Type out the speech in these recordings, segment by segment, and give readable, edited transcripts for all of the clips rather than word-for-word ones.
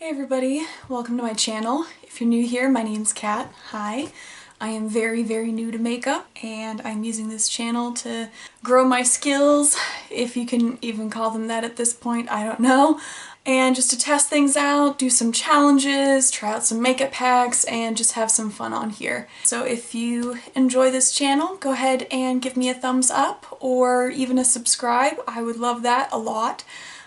Hey everybody, welcome to my channel. If you're new here, my name's Kat. Hi. I am very new to makeup and I'm using this channel to grow my skills, if you can even call them that at this point, I don't know. And just to test things out, do some challenges, try out some makeup hacks, and just have some fun on here. So if you enjoy this channel, go ahead and give me a thumbs up or even a subscribe. I would love that a lot.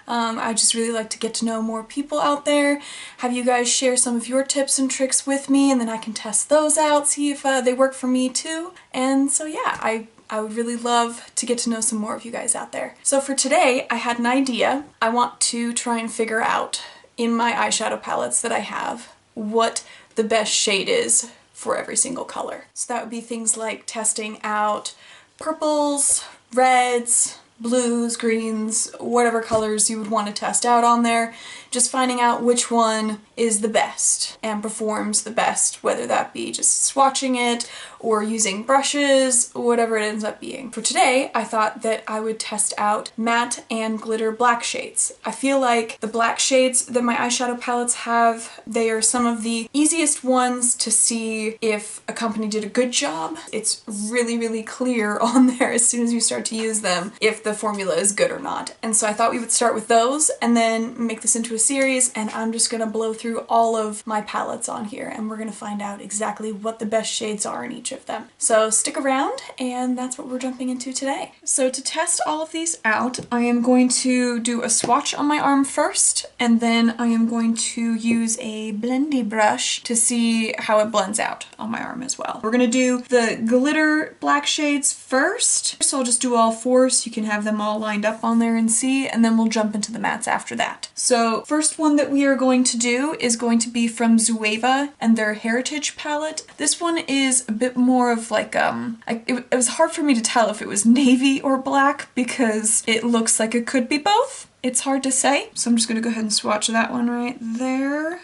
I just really like to get to know more people out there, have you guys share some of your tips and tricks with me, and then I can test those out, see if they work for me too. And so yeah, I would really love to get to know some more of you guys out there. So for today, I had an idea. I want to try and figure out, in my eyeshadow palettes that I have, what the best shade is for every single color. So that would be things like testing out purples, reds, blues, greens, whatever colors you would want to test out on there, just finding out which one is the best and performs the best, whether that be just swatching it or using brushes, whatever it ends up being. For today, I thought that I would test out matte and glitter black shades. I feel like the black shades that my eyeshadow palettes have, they are some of the easiest ones to see if a company did a good job. It's really clear on there as soon as you start to use them if the formula is good or not. And so I thought we would start with those and then make this into a series, and I'm just gonna blow through all of my palettes on here and we're gonna find out exactly what the best shades are in each of them. So stick around, and that's what we're jumping into today. So to test all of these out, I am going to do a swatch on my arm first, and then I am going to use a blendy brush to see how it blends out on my arm as well. We're gonna do the glitter black shades first, so I'll just do all four so you can have them all lined up on there and see, and then we'll jump into the mattes after that. So first one that we are going to do is going to be from Zoeva and their Heritage palette. This one is a bit more of like, it was hard for me to tell if it was navy or black because it looks like it could be both. It's hard to say, so I'm just gonna go ahead and swatch that one right there.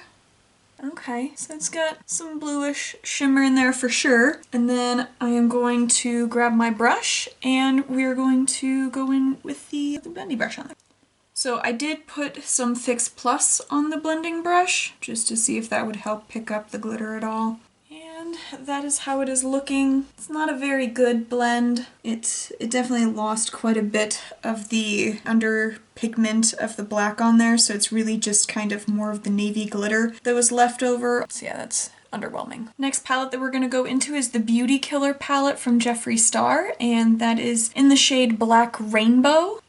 Okay, so it's got some bluish shimmer in there for sure. And then I am going to grab my brush and we're going to go in with the blending brush on there. So I did put some Fix Plus on the blending brush just to see if that would help pick up the glitter at all. And that is how it is looking. It's not a very good blend. It definitely lost quite a bit of the under pigment of the black on there, so it's really just kind of more of the navy glitter that was left over. So yeah, that's underwhelming. Next palette that we're going to go into is the Beauty Killer palette from Jeffree Star, and that is in the shade Black Rainbow.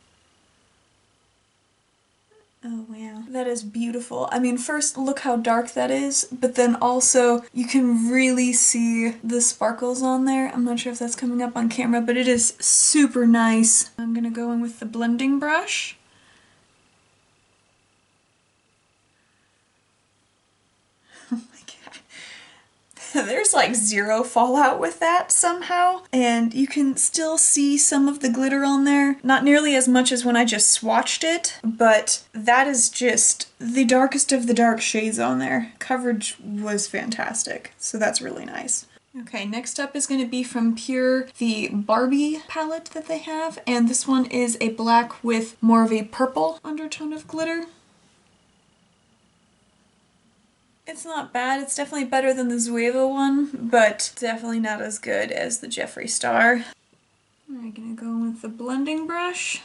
Oh wow, that is beautiful. I mean, first look how dark that is, but then also you can really see the sparkles on there. I'm not sure if that's coming up on camera, but it is super nice. I'm gonna go in with the blending brush. There's like zero fallout with that somehow, and you can still see some of the glitter on there. Not nearly as much as when I just swatched it, but that is just the darkest of the dark shades on there. Coverage was fantastic, so that's really nice. Okay, next up is going to be from Pure, the Barbie palette that they have, and this one is a black with more of a purple undertone of glitter. It's not bad. It's definitely better than the Zoeva one, but definitely not as good as the Jeffree Star. I'm gonna go with the blending brush.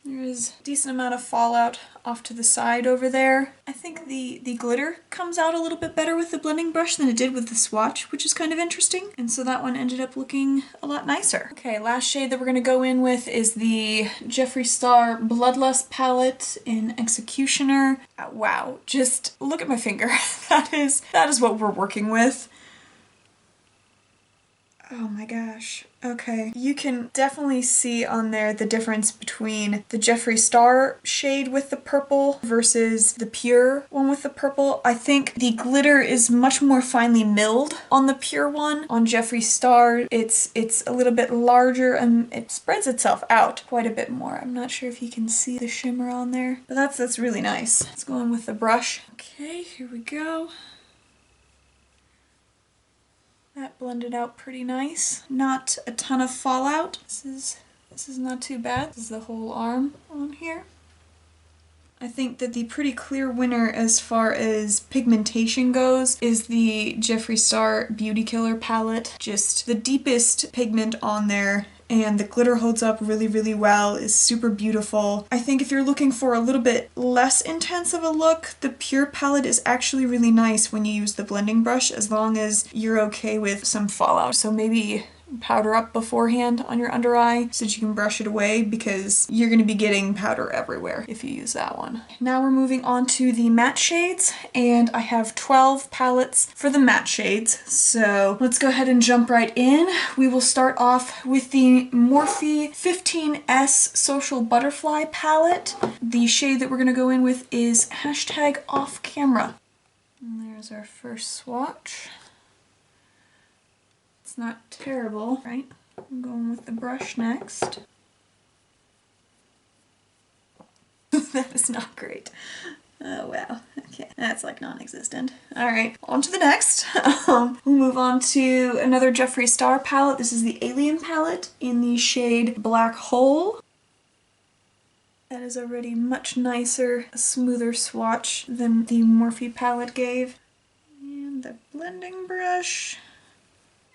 There is a decent amount of fallout off to the side over there. I think the glitter comes out a little bit better with the blending brush than it did with the swatch, which is kind of interesting. And so that one ended up looking a lot nicer. Okay, last shade that we're gonna go in with is the Jeffree Star Bloodlust palette in Executioner. Wow, just look at my finger. That is what we're working with. Oh my gosh. Okay. You can definitely see on there the difference between the Jeffree Star shade with the purple versus the Pure one with the purple. I think the glitter is much more finely milled on the Pure one. On Jeffree Star, it's a little bit larger and it spreads itself out quite a bit more. I'm not sure if you can see the shimmer on there, but that's really nice. Let's go in with the brush. Okay, here we go. That blended out pretty nice. Not a ton of fallout. This is not too bad. This is the whole arm on here. I think that the pretty clear winner as far as pigmentation goes is the Jeffree Star Beauty Killer palette. Just the deepest pigment on there, and the glitter holds up really, really well, is super beautiful. I think if you're looking for a little bit less intense of a look, the Pure palette is actually really nice when you use the blending brush, as long as you're okay with some fallout. So maybe powder up beforehand on your under eye so that you can brush it away, because you're going to be getting powder everywhere if you use that one. Now we're moving on to the matte shades, and I have 12 palettes for the matte shades. So let's go ahead and jump right in. We will start off with the Morphe 15S Social Butterfly palette. The shade that we're going to go in with is #off camera. And there's our first swatch. It's not terrible, right? I'm going with the brush next. That is not great. Oh wow, okay. That's like non-existent. Alright, on to the next. We'll move on to another Jeffree Star palette. This is the Alien palette in the shade Black Hole. That is already much nicer, a smoother swatch than the Morphe palette gave. And the blending brush.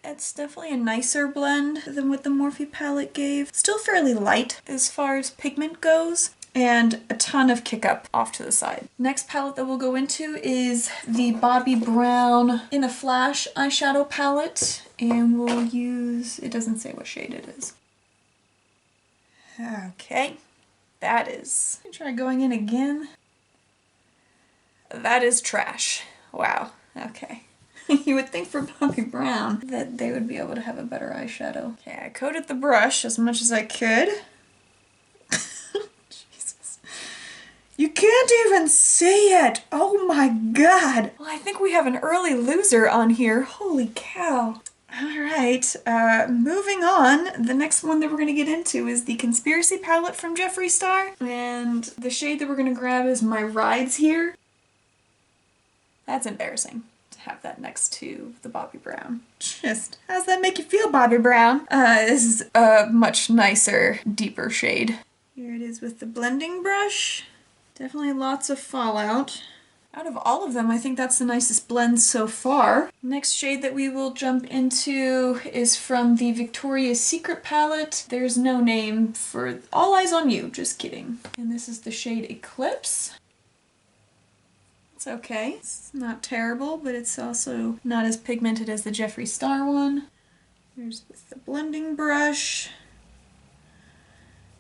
It's definitely a nicer blend than what the Morphe palette gave. Still fairly light as far as pigment goes, and a ton of kick up off to the side. Next palette that we'll go into is the Bobbi Brown In a Flash eyeshadow palette, and we'll use, it doesn't say what shade it is. Okay, that is, let me try going in again. That is trash. Wow, okay. You would think for Bobbi Brown that they would be able to have a better eyeshadow. Okay, I coated the brush as much as I could. Jesus. You can't even see it! Oh my god! Well, I think we have an early loser on here. Holy cow. Alright, moving on. The next one that we're going to get into is the Conspiracy palette from Jeffree Star. And the shade that we're going to grab is My Rides here. That's embarrassing. Have that next to the Bobbi Brown. Just, how's that make you feel, Bobbi Brown? This is a much nicer, deeper shade. Here it is with the blending brush. Definitely lots of fallout. Out of all of them, I think that's the nicest blend so far. Next shade that we will jump into is from the Victoria's Secret palette. There's no name for All Eyes on You, just kidding. And this is the shade Eclipse. It's okay. It's not terrible, but it's also not as pigmented as the Jeffree Star one. Here's with the blending brush.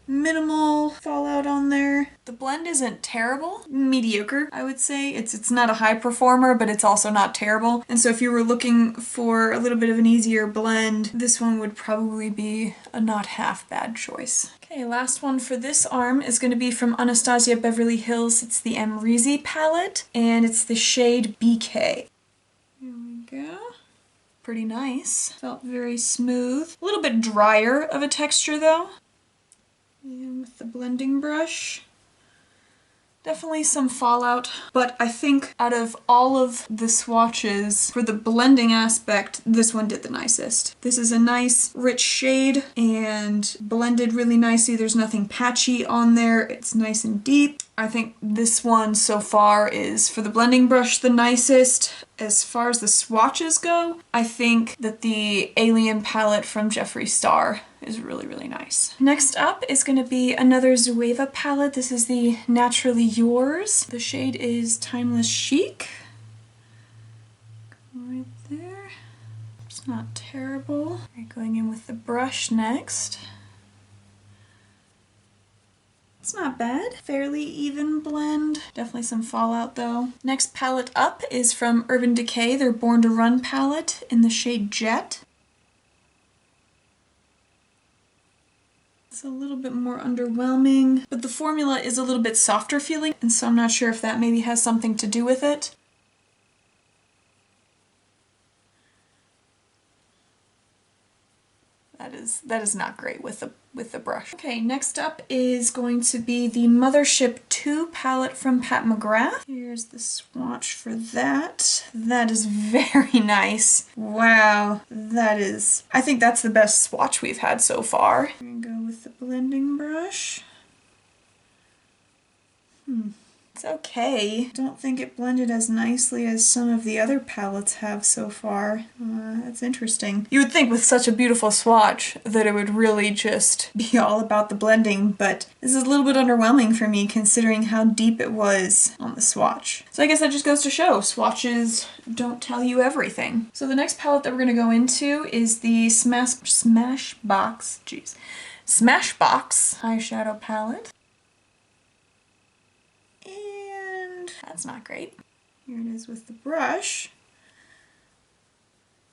Minimal fallout on there. The blend isn't terrible. Mediocre, I would say. It's not a high performer, but it's also not terrible. And so if you were looking for a little bit of an easier blend, this one would probably be a not half bad choice. Okay, last one for this arm is going to be from Anastasia Beverly Hills. It's the Amrezy palette, and it's the shade BK. Here we go. Pretty nice. Felt very smooth. A little bit drier of a texture though. And with the blending brush. Definitely some fallout, but I think out of all of the swatches, for the blending aspect, this one did the nicest. This is a nice, rich shade and blended really nicely. There's nothing patchy on there. It's nice and deep. I think this one so far is, for the blending brush, the nicest. As far as the swatches go, I think that the Alien palette from Jeffree Star is really, really nice. Next up is going to be another Zoeva palette. This is the Naturally Yours. The shade is Timeless Chic. Right there. It's not terrible. Right, going in with the brush next. It's not bad. Fairly even blend. Definitely some fallout though. Next palette up is from Urban Decay, their Born to Run palette in the shade Jet. It's a little bit more underwhelming, but the formula is a little bit softer feeling, and so I'm not sure if that maybe has something to do with it. That is not great with the brush. Okay, next up is going to be the Mothership 2 palette from Pat McGrath. Here's the swatch for that. That is very nice. Wow, that is, I think that's the best swatch we've had so far. I'm gonna go with the blending brush. It's okay. I don't think it blended as nicely as some of the other palettes have so far. That's interesting. You would think with such a beautiful swatch that it would really just be all about the blending, but this is a little bit underwhelming for me considering how deep it was on the swatch. So I guess that just goes to show swatches don't tell you everything. So the next palette that we're going to go into is the Smashbox eyeshadow palette. That's not great. Here it is with the brush.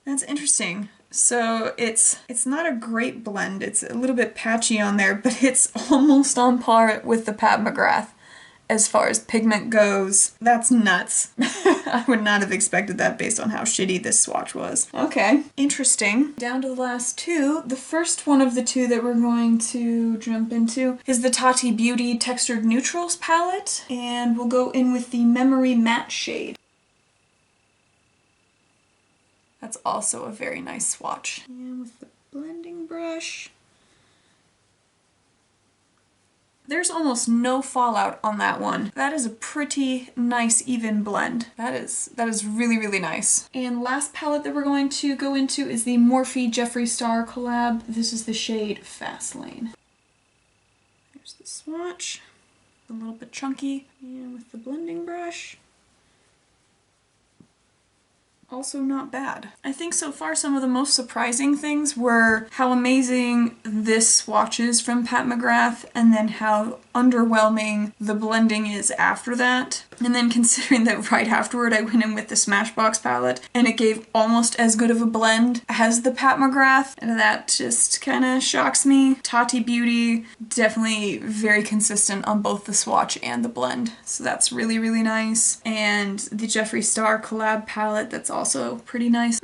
That's interesting. So it's not a great blend. It's a little bit patchy on there, but it's almost on par with the Pat McGrath as far as pigment goes. That's nuts. I would not have expected that based on how shitty this swatch was. Okay, interesting. Down to the last two. The first one of the two that we're going to jump into is the Tati Beauty Textured Neutrals palette, and we'll go in with the Memory Matte shade. That's also a very nice swatch. And with the blending brush. There's almost no fallout on that one. That is a pretty nice even blend. That is really, really nice. And last palette that we're going to go into is the Morphe Jeffree Star collab. This is the shade Fastlane. There's the swatch. A little bit chunky. And with the blending brush. Also not bad. I think so far some of the most surprising things were how amazing this swatch is from Pat McGrath and then how underwhelming the blending is after that. And then considering that right afterward I went in with the Smashbox palette and it gave almost as good of a blend as the Pat McGrath, and that just kind of shocks me. Tati Beauty, definitely very consistent on both the swatch and the blend, so that's really, really nice. And the Jeffree Star collab palette, that's also pretty nice.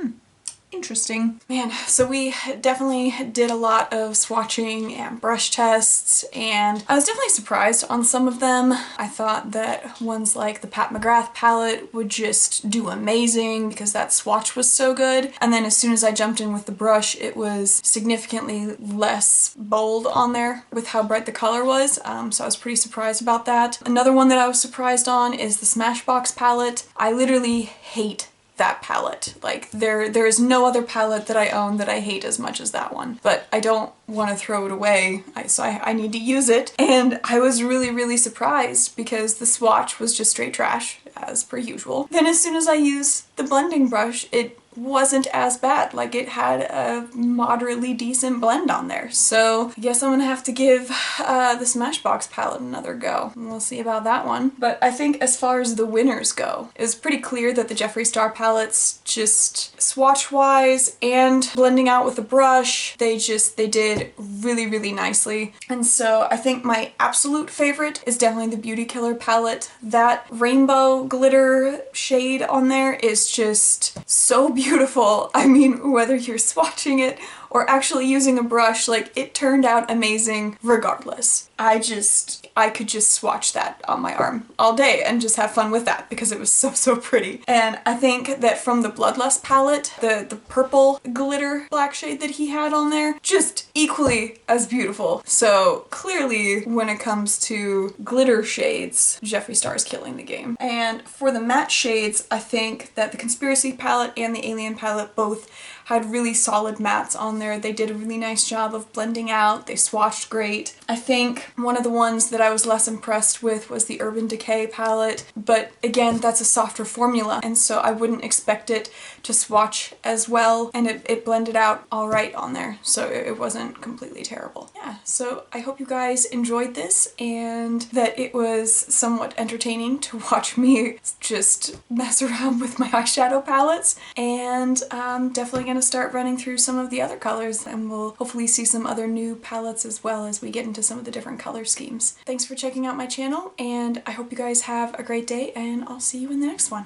Interesting. Man, so we definitely did a lot of swatching and brush tests, and I was definitely surprised on some of them. I thought that ones like the Pat McGrath palette would just do amazing because that swatch was so good, and then as soon as I jumped in with the brush, it was significantly less bold on there with how bright the color was, so I was pretty surprised about that. Another one that I was surprised on is the Smashbox palette. I literally hate that palette. Like, there is no other palette that I own that I hate as much as that one. But I don't want to throw it away, so I need to use it. And I was really, really surprised because the swatch was just straight trash, as per usual. Then as soon as I used the blending brush, it wasn't as bad. Like, it had a moderately decent blend on there. So I guess I'm gonna have to give the Smashbox palette another go. And we'll see about that one. But I think as far as the winners go, it was pretty clear that the Jeffree Star palettes, just swatch-wise and blending out with the brush, they did really, really nicely. And so I think my absolute favorite is definitely the Beauty Killer palette. That rainbow glitter shade on there is just so beautiful. I mean, whether you're swatching it or actually using a brush, like, it turned out amazing regardless. I could just swatch that on my arm all day and just have fun with that because it was so, so pretty. And I think that from the Bloodlust palette, the purple glitter black shade that he had on there, just equally as beautiful. So clearly, when it comes to glitter shades, Jeffree Star is killing the game. And for the matte shades, I think that the Conspiracy palette and the Alien palette both had really solid mattes on there. They did a really nice job of blending out. They swatched great. I think one of the ones that I was less impressed with was the Urban Decay palette, but again, that's a softer formula, and so I wouldn't expect it to swatch as well, and it blended out all right on there, so it wasn't completely terrible. Yeah, so I hope you guys enjoyed this and that it was somewhat entertaining to watch me just mess around with my eyeshadow palettes, and I'm definitely gonna start running through some of the other colors, and we'll hopefully see some other new palettes as well as we get into some of the different color schemes. Thanks for checking out my channel, and I hope you guys have a great day, and I'll see you in the next one.